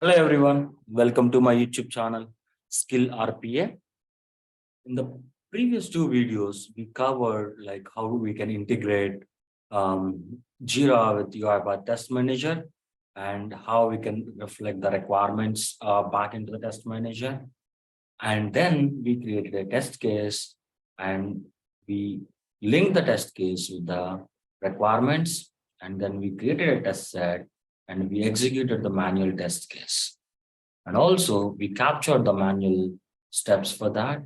Hello everyone, welcome to my YouTube channel Skill RPA. In the previous two videos, we covered like how we can integrate JIRA with UiPath Test Manager and how we can reflect the requirements back into the test manager. And then we created a test case and we linked the test case with the requirements. And then we created a test set and we executed the manual test case. And also we captured the manual steps for that.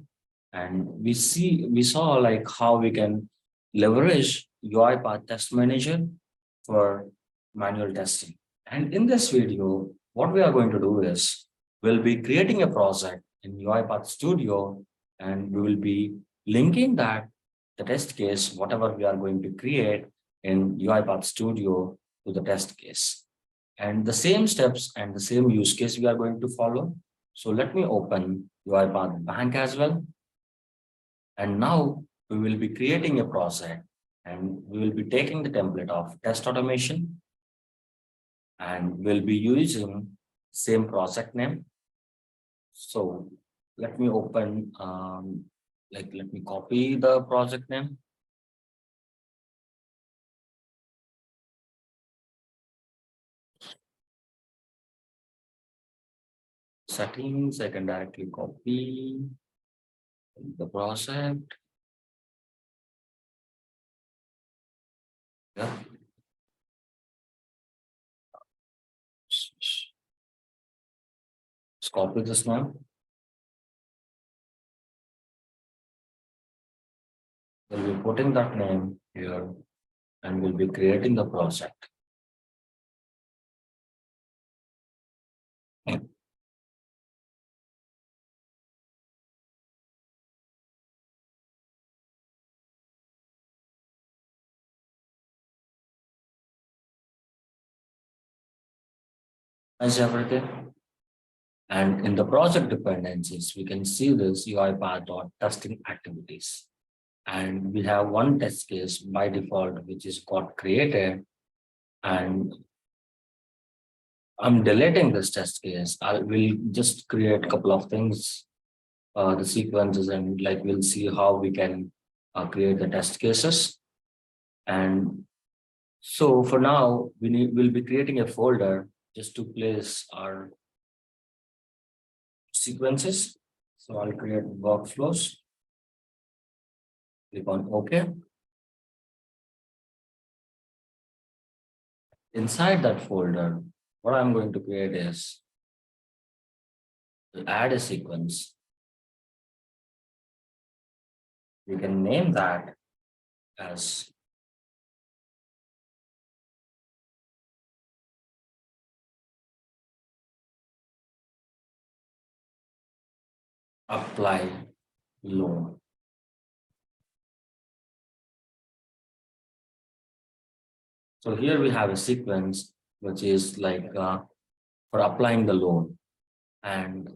And we saw like how we can leverage UiPath Test Manager for manual testing. And in this video, what we are going to do is we'll be creating a project in UiPath Studio, and we will be linking that the test case, whatever we are going to create in UiPath Studio, to the test case. And the same steps and the same use case we are going to follow. So let me open UiPath Bank as well. And now we will be creating a project and we will be taking the template of test automation and we'll be using same project name. So let me open, let me copy the project name. Settings, I can directly copy the project. Yeah. Let's copy this now. We'll be putting that name here and we'll be creating the project. As everything. And in the project dependencies, we can see this UiPath.testing activities. And we have one test case by default, which is got created. And I'm deleting this test case. I will just create a couple of things, the sequences, and like we'll see how we can create the test cases. And so for now, we'll be creating a folder just to place our sequences. So I'll create workflows. Click on OK. Inside that folder, what I'm going to create is to add a sequence. We can name that as apply loan. So here we have a sequence which is like for applying the loan, and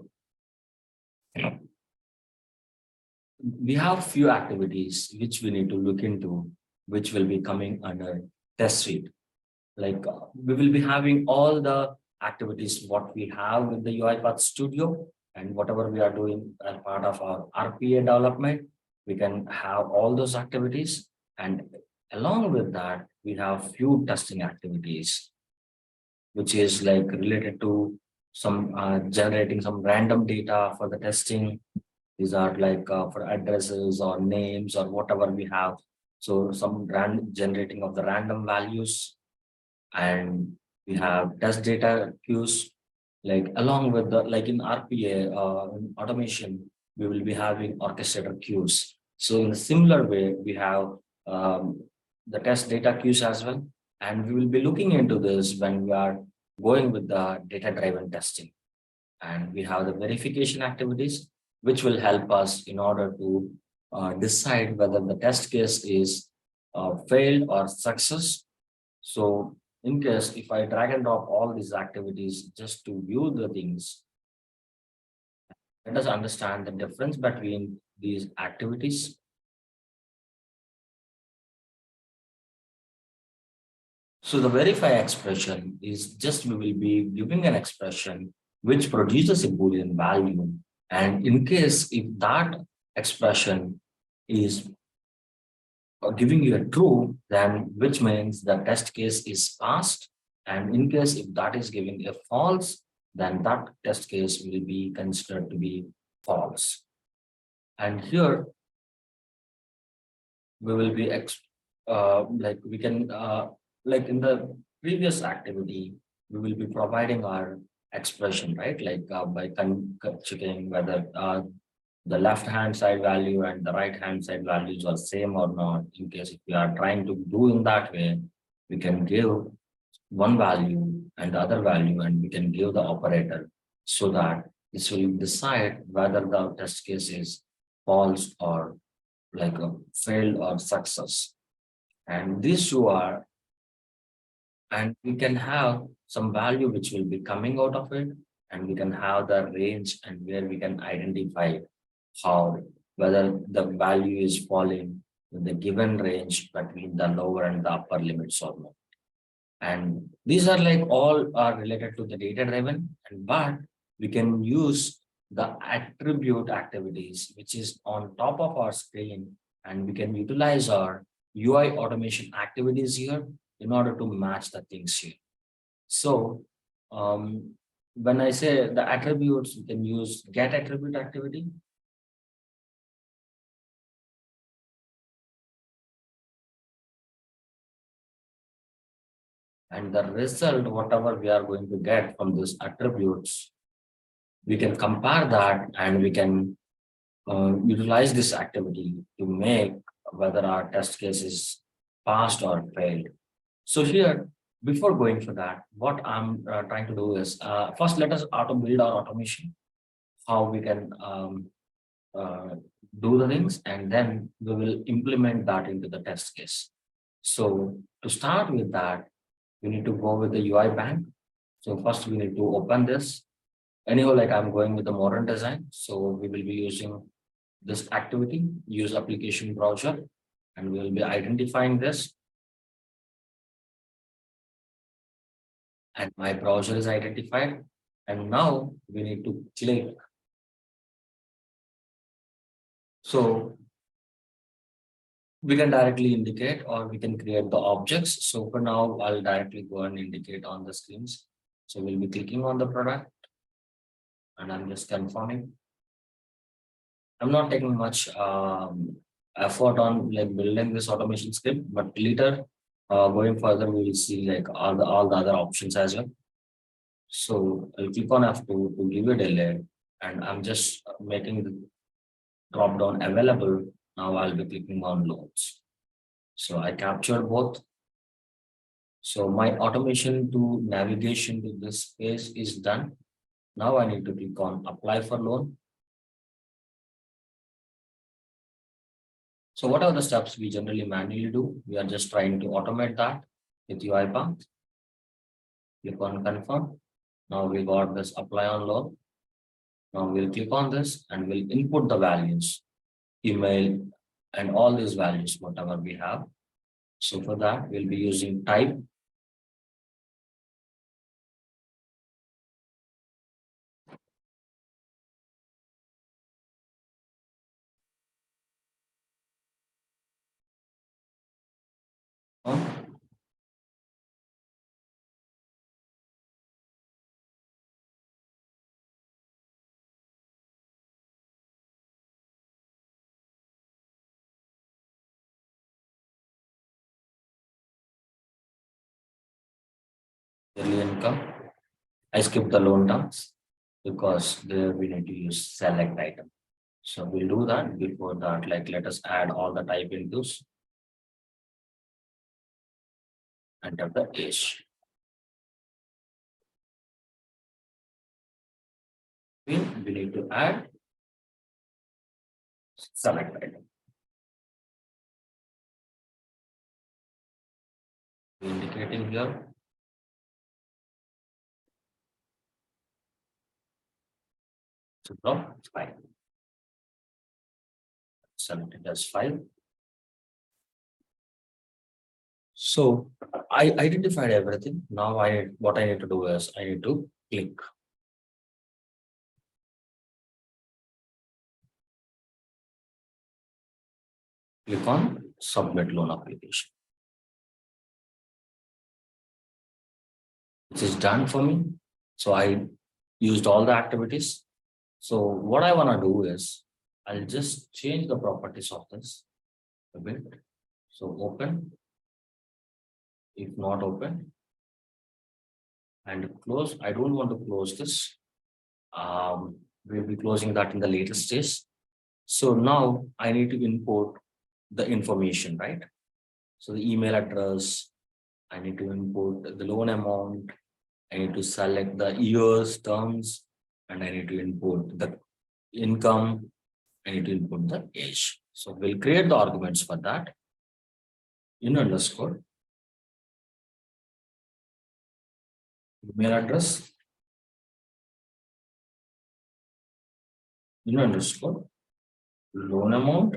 we have few activities which we need to look into, which will be coming under test suite. Like we will be having all the activities what we have with the UiPath Studio, and whatever we are doing as part of our RPA development, we can have all those activities. And along with that, we have few testing activities, which is like related to some generating some random data for the testing. These are like for addresses or names or whatever we have. So some generating of the random values. And we have test data queues, like along with the, like in RPA in automation, we will be having orchestrator queues. So in a similar way, we have the test data queues as well. And we will be looking into this when we are going with the data-driven testing. And we have the verification activities, which will help us in order to decide whether the test case is failed or success. So in case if I drag and drop all these activities just to view the things, let us understand the difference between these activities. So the verify expression is just we will be giving an expression which produces a Boolean value. And in case if that expression is giving you a true, then which means the test case is passed. And in case if that is giving a false, then that test case will be considered to be false. And here we will be like we can like in the previous activity we will be providing our expression, right? Like by checking whether the left hand side value and the right hand side values are same or not. In case if we are trying to do in that way, we can give one value and the other value, and we can give the operator so that this will decide whether the test case is false or like a failed or success. And these two are, and we can have some value which will be coming out of it, and we can have the range and where we can identify how whether the value is falling in the given range between the lower and the upper limits or not. And these are like all are related to the data driven, and but we can use the attribute activities which is on top of our screen, and we can utilize our UI automation activities here in order to match the things here. So when I say the attributes, we can use get attribute activity. And the result, whatever we are going to get from these attributes, we can compare that and we can utilize this activity to make whether our test case is passed or failed. So here, before going for that, what I'm trying to do is first let us build our automation, how we can uh, do the things, and then we will implement that into the test case. So to start with that, we need to go with the UI bank. So first we need to open this. Anyhow, like I'm going with the modern design. So we will be using this activity, use application browser, and we will be identifying this. And my browser is identified. And now we need to click. So we can directly indicate or we can create the objects. So for now, I'll directly go and indicate on the screens. So we'll be clicking on the product and I'm just confirming. I'm not taking much effort on like building this automation script, but later going further, we will see like all the other options as well. So I'll click on F2 to give a delay, and I'm just making the drop down available. Now I'll be clicking on loads. So I captured both. So my automation to navigation to this page is done. Now I need to click on apply for loan. So what are the steps we generally manually do? We are just trying to automate that with UiPath. Click on confirm. Now we got this apply on loan. Now we'll click on this and we'll input the values, email, and all these values, whatever we have. So for that, we'll be using type. Yearly income. I skip the loan terms because there we need to use select item. So we'll do that. Before that, like let us add all the type inputs. Enter the age. We need to add select item. Indicating here. So drop 5. Select it as 5. So I identified everything. Now what I need to do is I need to click. Click on submit loan application. This is done for me. So I used all the activities. So what I want to do is I'll just change the properties of this a bit. So open, if not open, and close. I don't want to close this. We'll be closing that in the later stage. So now I need to import the information, right? So the email address, I need to import the loan amount, I need to select the years, terms, and I need to import the income, I need to input the age. So we'll create the arguments for that in underscore email address in underscore loan amount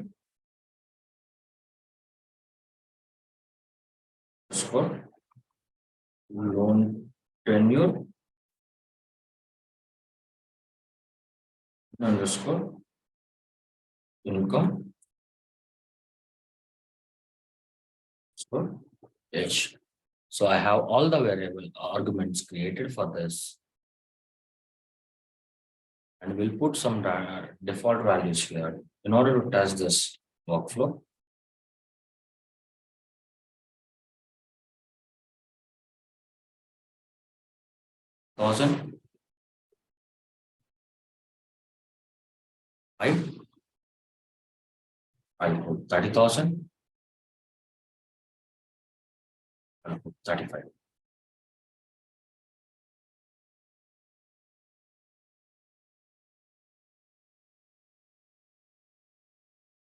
underscore loan tenure underscore income underscore age. So I have all the variable arguments created for this, and we'll put some default values here in order to test this workflow. Thousand, right? I'll put 30,000. I'll put 35.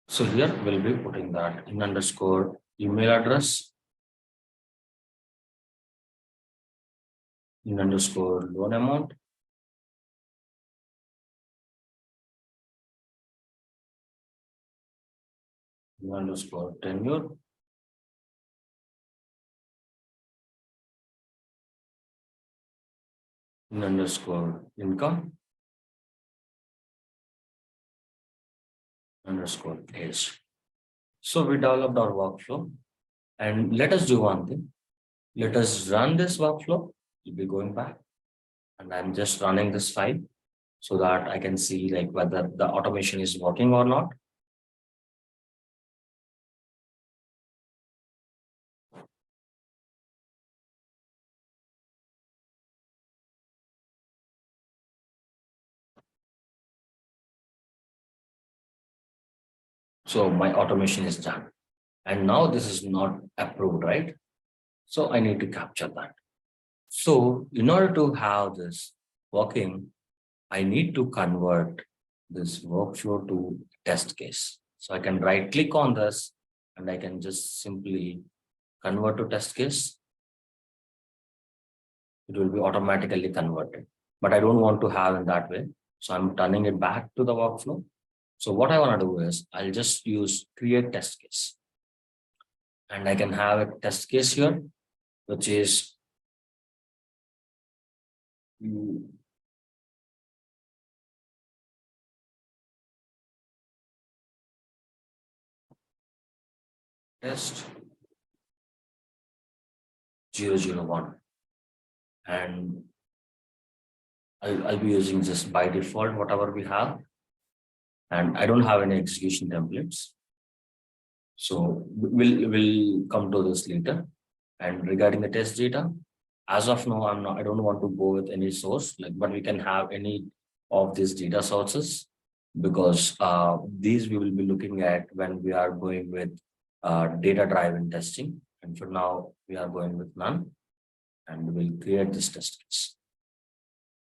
So here we'll be putting that in underscore email address in underscore loan amount in underscore tenure in underscore income underscore age. So we developed our workflow, and let us do one thing. Let us run this workflow. We'll be going back, and I'm just running this file so that I can see like whether the automation is working or not. So my automation is done. And now this is not approved, right? So I need to capture that. So in order to have this working, I need to convert this workflow to test case. So I can right click on this and I can just simply convert to test case. It will be automatically converted, but I don't want to have in that way. So I'm turning it back to the workflow. So what I want to do is I'll just use create test case, and I can have a test case here, which is test 001, and I'll be using just by default whatever we have, and I don't have any execution templates. So we'll come to this later. And regarding the test data, as of now, I don't want to go with any source, like, but we can have any of these data sources, because these we will be looking at when we are going with data driven testing. And for now, we are going with none, and we'll create this test case.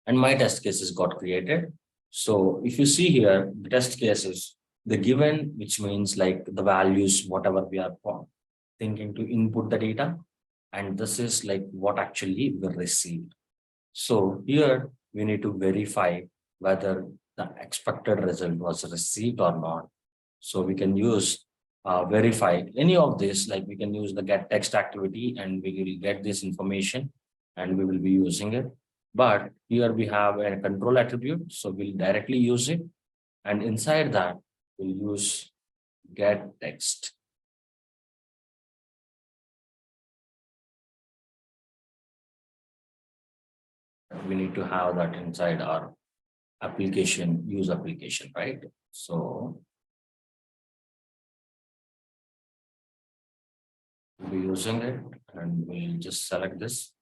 And my test cases got created. So if you see here, the test cases, the given, which means like the values, whatever we are thinking to input the data. And this is like what actually we received. So here we need to verify whether the expected result was received or not. So we can use verify any of this, like we can use the get text activity and we will get this information and we will be using it. But here we have a control attribute, so we'll directly use it. And inside that, we'll use get text. We need to have that inside our application, use application, right? So we'll be using it and we'll just select this.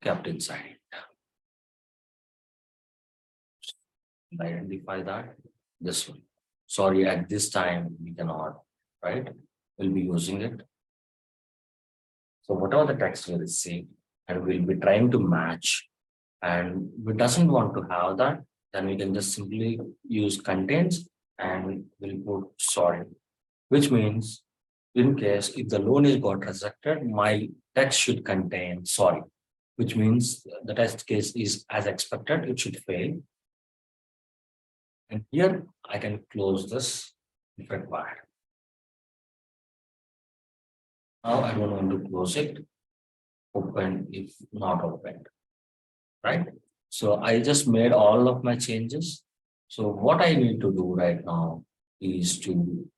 Kept inside. Identify that this one. Sorry, at this time we cannot, right? We'll be using it. So whatever the text we receive, and we'll be trying to match, and we doesn't want to have that, then we can just simply use contains and we'll put sorry, which means in case if the loan is got rejected, my text should contain sorry, which means the test case is as expected, it should fail. And here I can close this if required. Now I don't want to close it, open if not opened, right? So I just made all of my changes. So what I need to do right now is to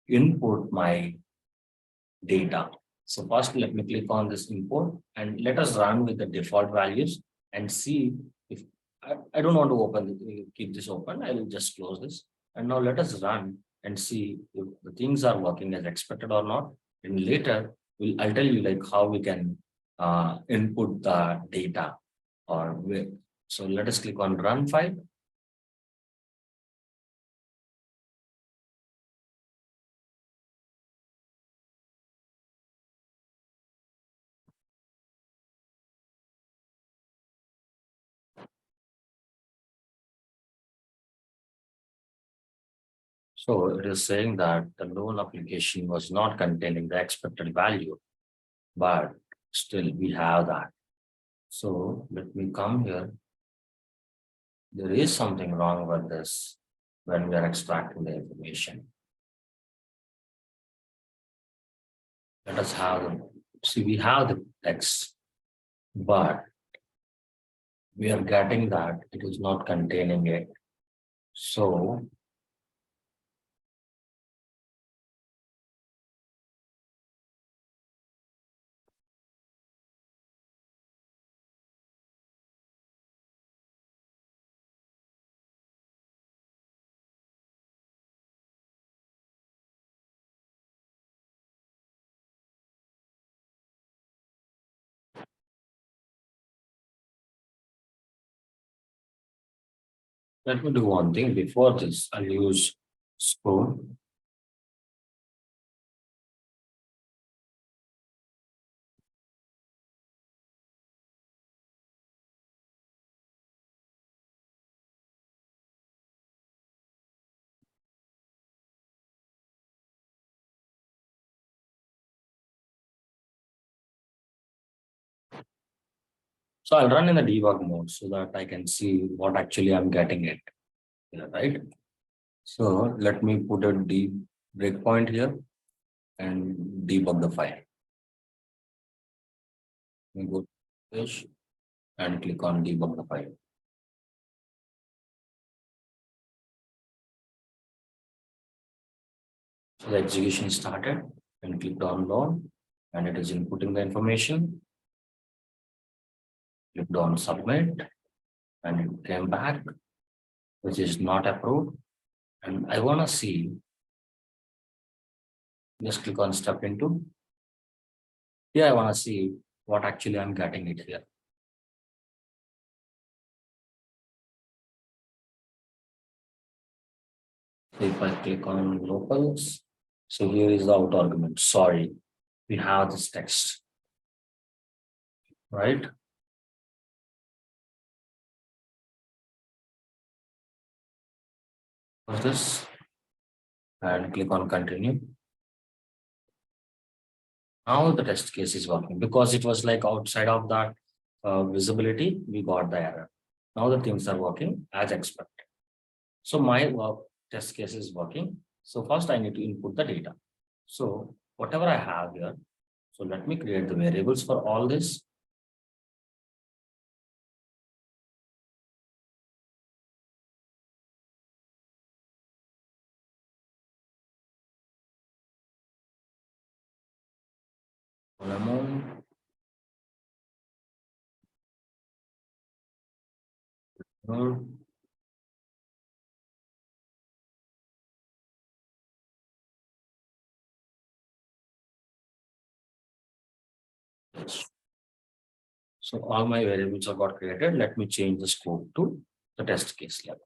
input my data. So first let me click on this import and let us run with the default values and see if I don't want to keep this open. I will just close this. And now let us run and see if the things are working as expected or not. And later I'll tell you like how we can input the data or where. So let us click on run file. So it is saying that the loan application was not containing the expected value, but still we have that. So let me come here. There is something wrong with this when we are extracting the information. Let us have the, see, we have the text, but we are getting that it is not containing it. So let me do one thing before this. I'll use spoon. So I'll run in the debug mode so that I can see what actually I'm getting it. Yeah, right? So let me put a deep breakpoint here and debug the file. We go to page and click on debug the file. So the execution started and clicked on loan and it is inputting the information. Clicked on submit and it came back, which is not approved. And I want to see, just click on step into. Here I want to see what actually I'm getting it here. So if I click on locals, so here is the out argument. Sorry, we have this text, right? Close this and click on continue. Now the test case is working because it was like outside of that visibility, we got the error. Now the things are working as expected. So my test case is working. So first I need to input the data. So whatever I have here, so let me create the variables for all this. Amount. Yes. So all my variables are got created. Let me change the scope to the test case level.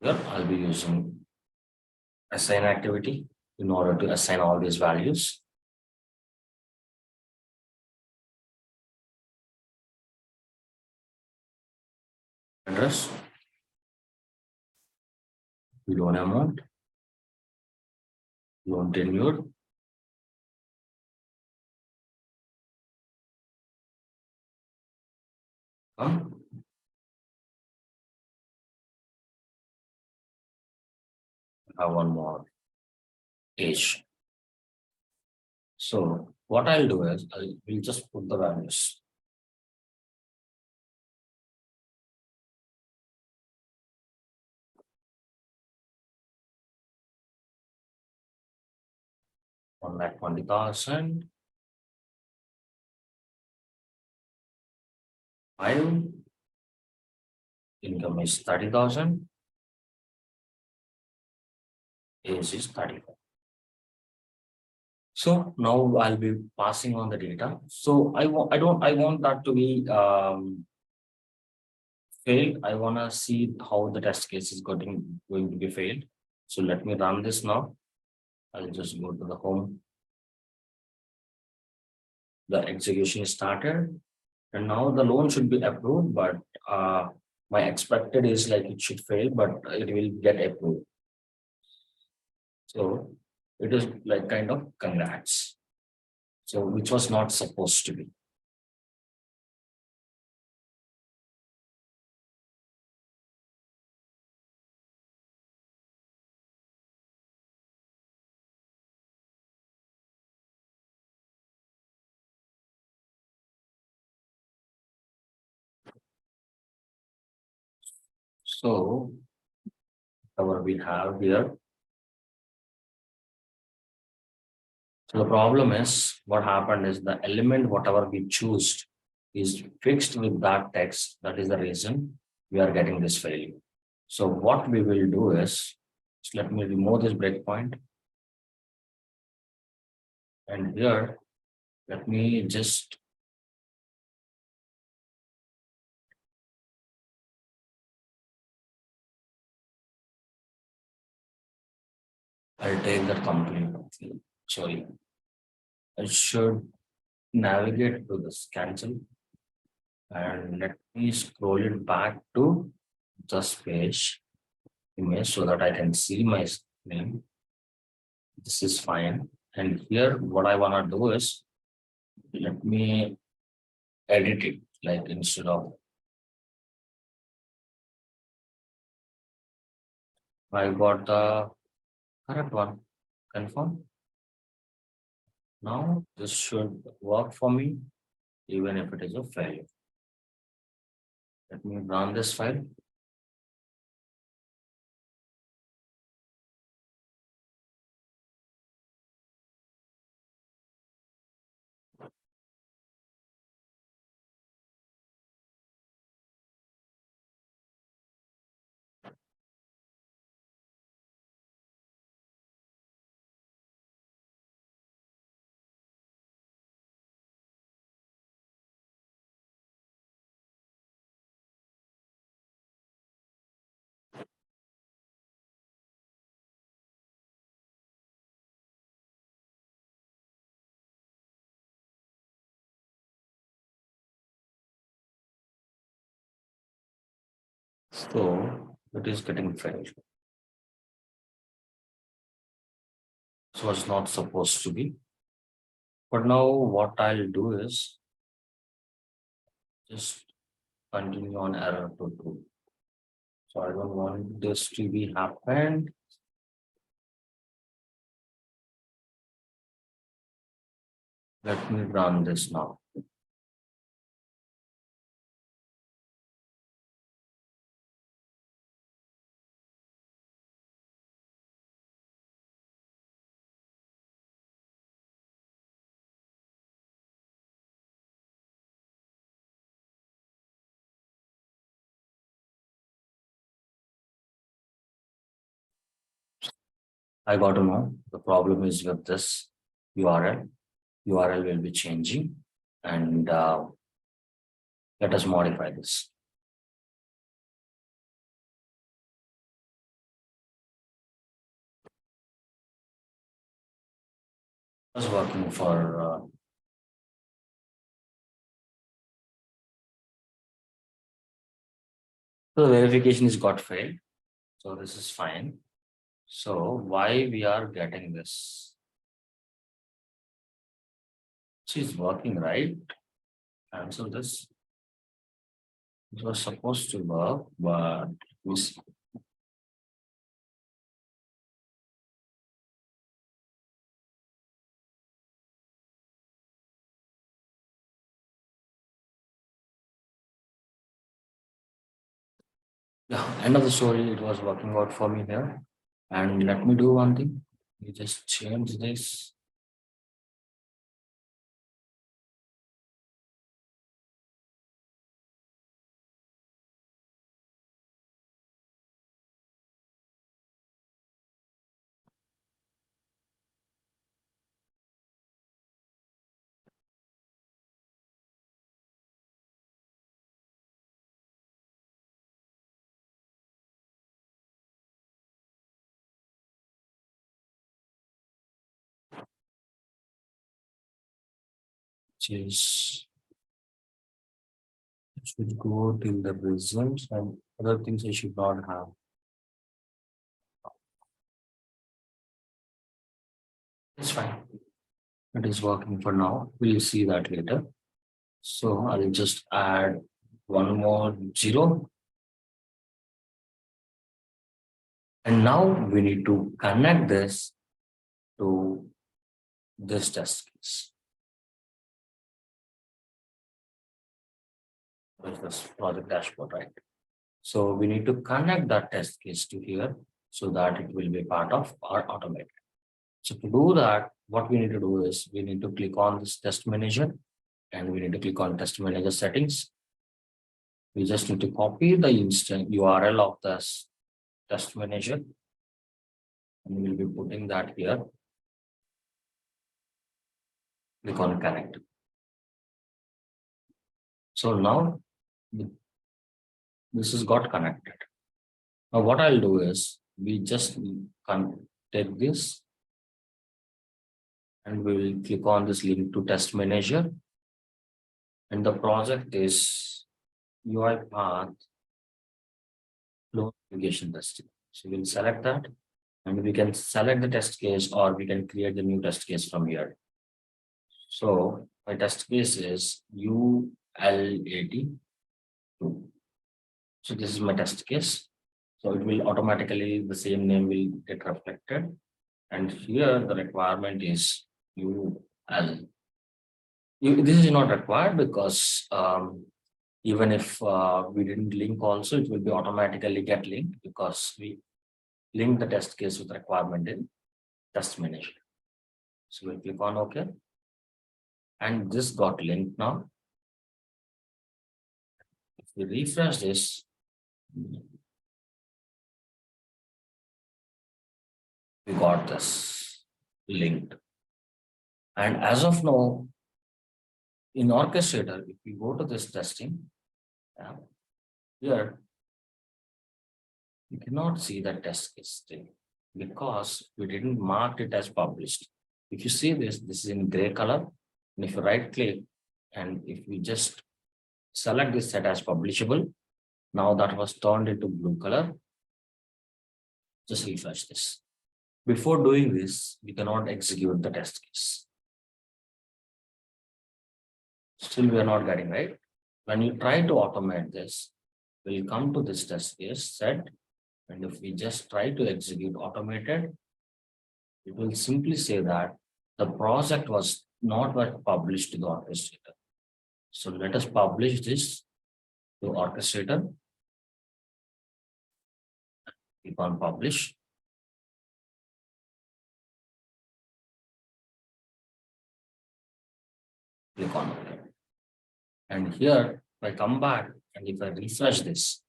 Here I'll be using assign activity in order to assign all these values. Address, loan amount, loan tenure, I have one more age. So what I'll do is I will just put the values. On that 20,000. 5. Income is 30,000. Age is 35. So now I'll be passing on the data. So I want that to be failed. I want to see how the test case is going to be failed. So let me run this now. I'll just go to the home. The execution is started, and now the loan should be approved, but my expected is like it should fail, but it will get approved. So it is like kind of congrats. So which was not supposed to be. So whatever we have here. So the problem is what happened is the element, whatever we choose, is fixed with that text. That is the reason we are getting this failure. So what we will do is, let me remove this breakpoint. And here, let me just I'll take that complete. Sorry. I should navigate to this cancel and let me scroll it back to this page image so that I can see my name. This is fine. And here, what I want to do is let me edit it like instead of I got the correct one. Confirm. Now this should work for me, even if it is a failure. Let me run this file. So it is getting failed. So it's not supposed to be. But now what I'll do is just continue on error to true. So I don't want this to be happened. Let me run this now. I got to know the problem is with this URL. URL will be changing, and let us modify this. I was working for the verification is got failed, so this is fine. So why we are getting this? She's working, right? Cancel this. It was supposed to work, but we see. Yeah, end of the story. It was working out for me here. And let me do one thing. We just change this. Which should go till the results and other things I should not have. It's fine. It is working for now. We'll see that later. So I'll just add one more 0. And now we need to connect this to this test case. With this project dashboard, right? So we need to connect that test case to here so that it will be part of our automate. So to do that, what we need to do is we need to click on this test manager and we need to click on test manager settings. We just need to copy the instant URL of this test manager and we'll be putting that here. Click on connect. So now this has got connected. Now what I'll do is we just take this and we will click on this link to test manager. And the project is UiPath flow navigation testing. So we'll select that and we can select the test case or we can create the new test case from here. So my test case is UL82. So this is my test case. So it will automatically, the same name will get reflected. And here the requirement is UL. This is not required because even if we didn't link also, it will be automatically get linked because we link the test case with requirement in test manager. So we'll click on OK. And this got linked now. If we refresh this, we got this linked. And as of now, in Orchestrator, if we go to this testing, here you cannot see the test case thing because we didn't mark it as published. If you see this, this is in gray color. And if you right click and if we just select this set as publishable, now that was turned into blue color. Just refresh this. Before doing this, we cannot execute the test case. Still, we are not getting right. When you try to automate this, we'll come to this test case set. And if we just try to execute automated, it will simply say that the project was not but published to the orchestrator. So let us publish this to orchestrator. Click on publish. Click on OK. And here, if I come back and if I refresh this,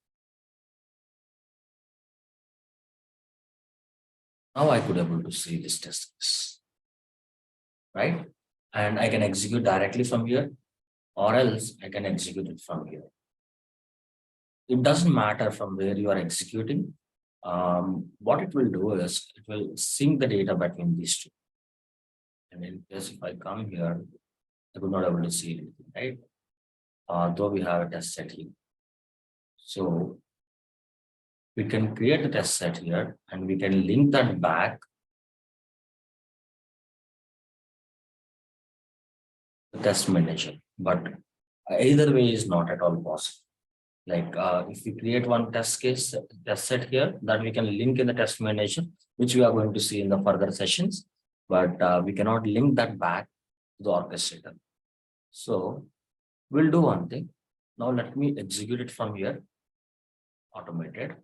now I could able to see this test case, right? And I can execute directly from here, or else I can execute it from here. It doesn't matter from where you are executing. What it will do is it will sync the data between these two. And in case if I come here, I could not able to see anything, right? Though we have a test set here. So we can create a test set here and we can link that back to test manager. But either way is not at all possible. Like if we create one test case, test set here, that we can link in the test manager, which we are going to see in the further sessions, but we cannot link that back to the orchestrator. So we'll do one thing. Now let me execute it from here, automated.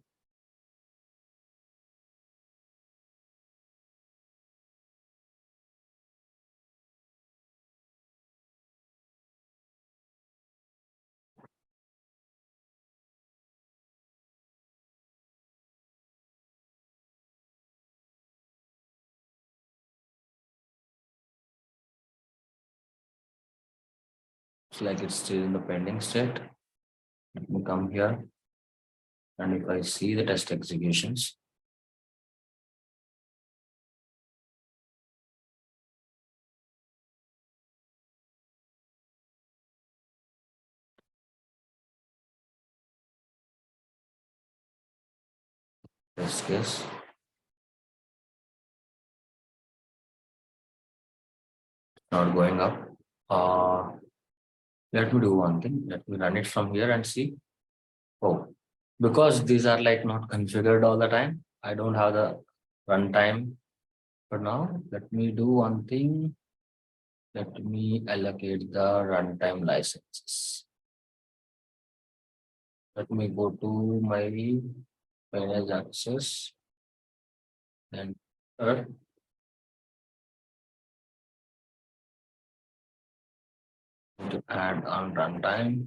It's like it's still in the pending state. Let me come here. And if I see the test executions, test case, not going up. Let me do one thing. Let me run it from here and see. Oh, because these are like not configured all the time. I don't have the runtime for now. Let me do one thing. Let me allocate the runtime licenses. Let me go to my manage access and to add on runtime.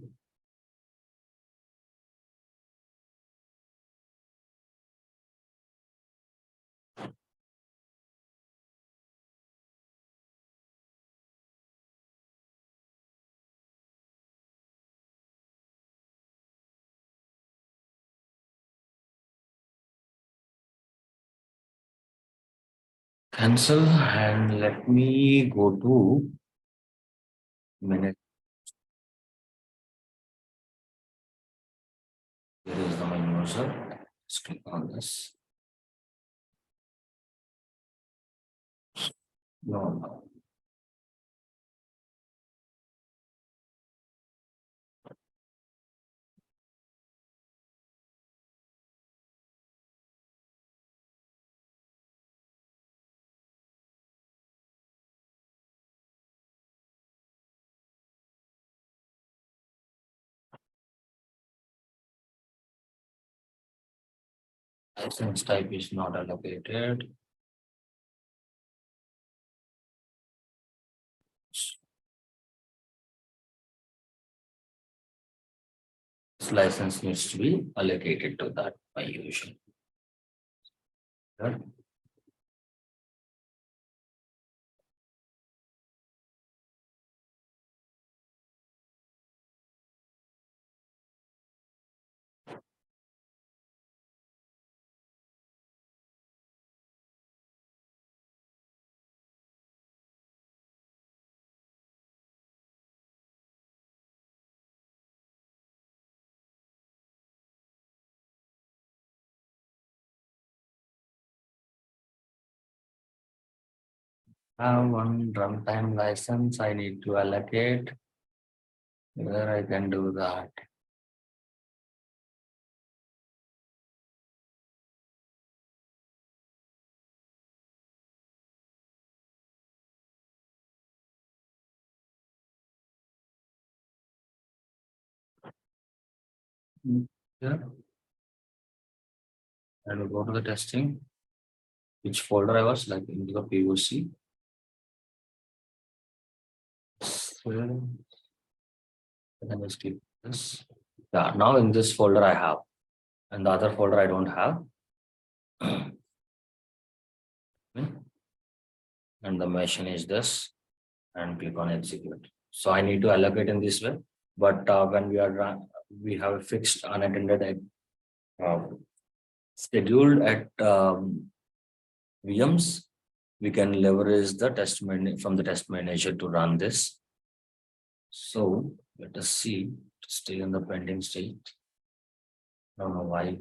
Cancel and let me go to manage. Here is the my user. Let's click on this. No. License type is not allocated. This license needs to be allocated to that by user. Right? Have one runtime license I need to allocate. Where I can do that. here and we go to the testing, which folder I was like into the POC. So, and then just click this. Yeah, now in this folder I have, and the other folder I don't have. And the machine is this, and click on execute. So I need to allocate in this way, but when we have a fixed unattended uh, scheduled at VMs, we can leverage the from the test manager to run this. So let us see, stay in the pending state. I don't know why.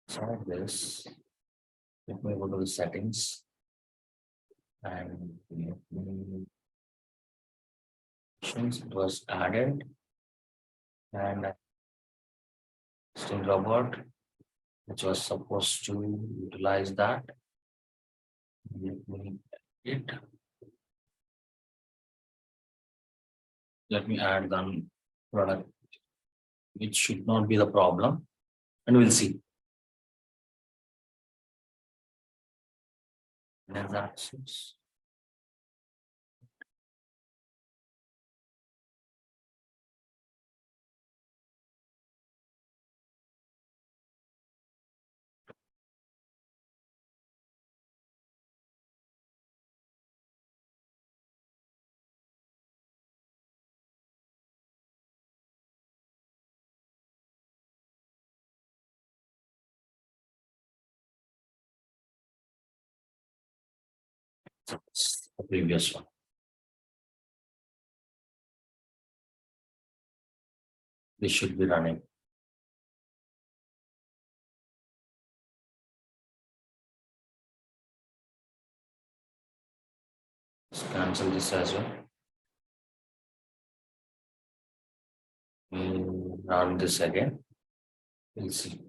So this, let me go to the settings and it was added and still robot, which was supposed to utilize that. Let me add the product, which should not be the problem, and we'll see. Transactions. The previous one. This should be running. Let's cancel this as well. We'll run this again. We'll see.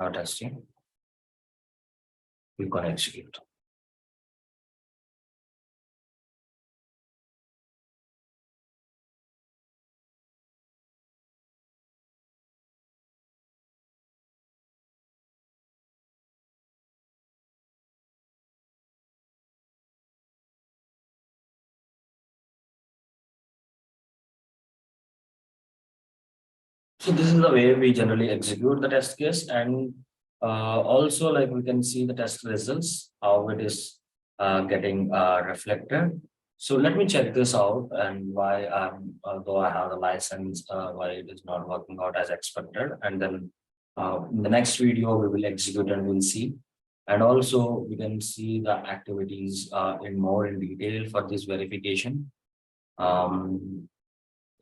Now testing. You can execute. So this is the way we generally execute the test case, and also like we can see the test results, how it is getting reflected. So let me check this out and why although I have the license, why it is not working out as expected. And then in the next video, we will execute and we'll see. And also we can see the activities in more in detail for this verification.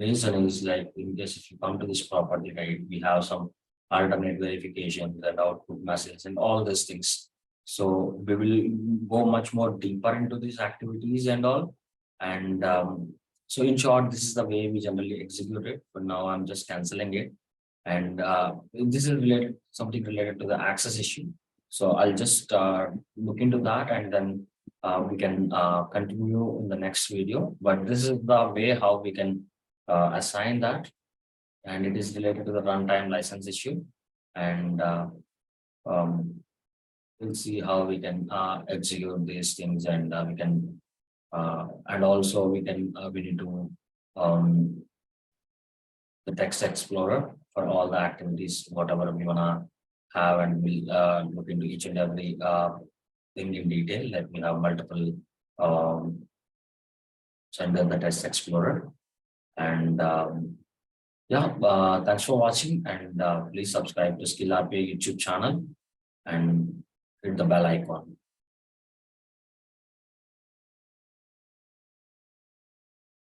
Reason is like in case if you come to this property, right, we have some alternate verification, that output message and all these things. So we will go much more deeper into these activities and all. And so in short, this is the way we generally execute it. But now I'm just canceling it. And this is related something related to the access issue. So I'll just look into that and then we can continue in the next video. But this is the way how we can assign that, and it is related to the runtime license issue, and we'll see how we can execute these things, and we can and also we need to the text explorer for all the activities whatever we wanna have, and we'll look into each and every thing in detail. Let me have multiple send the test explorer. And yeah, thanks for watching, and please subscribe to Skill RPA YouTube channel and hit the bell icon.